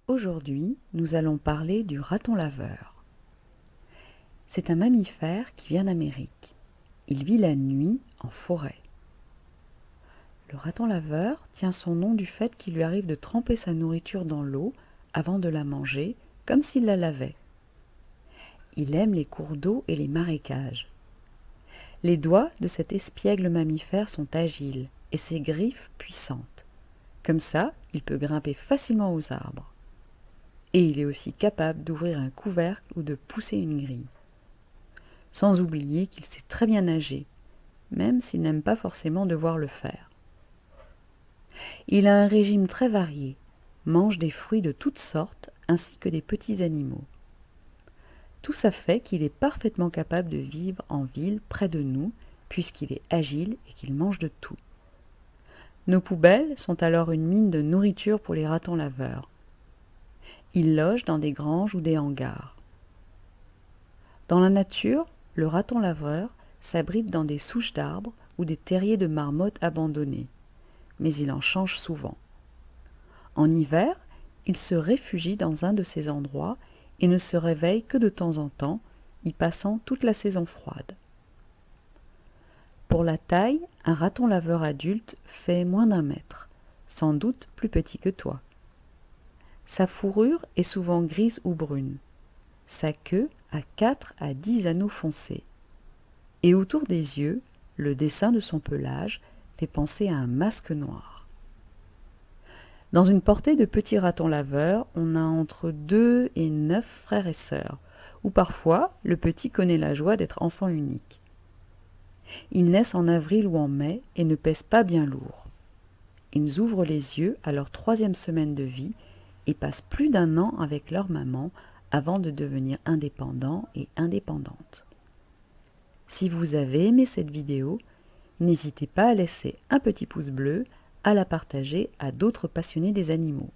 Aujourd'hui, nous allons parler du raton laveur. C'est un mammifère qui vient d'Amérique. Il vit la nuit en forêt. Le raton laveur tient son nom du fait qu'il lui arrive de tremper sa nourriture dans l'eau avant de la manger, comme s'il la lavait. Il aime les cours d'eau et les marécages. Les doigts de cet espiègle mammifère sont agiles et ses griffes puissantes. Comme ça, il peut grimper facilement aux arbres. Et il est aussi capable d'ouvrir un couvercle ou de pousser une grille. Sans oublier qu'il sait très bien nager, même s'il n'aime pas forcément devoir le faire. Il a un régime très varié, mange des fruits de toutes sortes ainsi que des petits animaux. Tout ça fait qu'il est parfaitement capable de vivre en ville près de nous, puisqu'il est agile et qu'il mange de tout. Nos poubelles sont alors une mine de nourriture pour les ratons laveurs. Ils logent dans des granges ou des hangars. Dans la nature, le raton laveur s'abrite dans des souches d'arbres ou des terriers de marmottes abandonnés, mais il en change souvent. En hiver, il se réfugie dans un de ces endroits et ne se réveille que de temps en temps, y passant toute la saison froide. Pour la taille, un raton laveur adulte fait moins d'1 mètre, sans doute plus petit que toi. Sa fourrure est souvent grise ou brune. Sa queue a 4 à 10 anneaux foncés. Et autour des yeux, le dessin de son pelage fait penser à un masque noir. Dans une portée de petits ratons laveurs, on a entre 2 et 9 frères et sœurs, ou parfois le petit connaît la joie d'être enfant unique. Ils naissent en avril ou en mai et ne pèsent pas bien lourd. Ils ouvrent les yeux à leur 3e semaine de vie et passent plus d'1 an avec leur maman avant de devenir indépendants et indépendantes. Si vous avez aimé cette vidéo, n'hésitez pas à laisser un petit pouce bleu, à la partager à d'autres passionnés des animaux.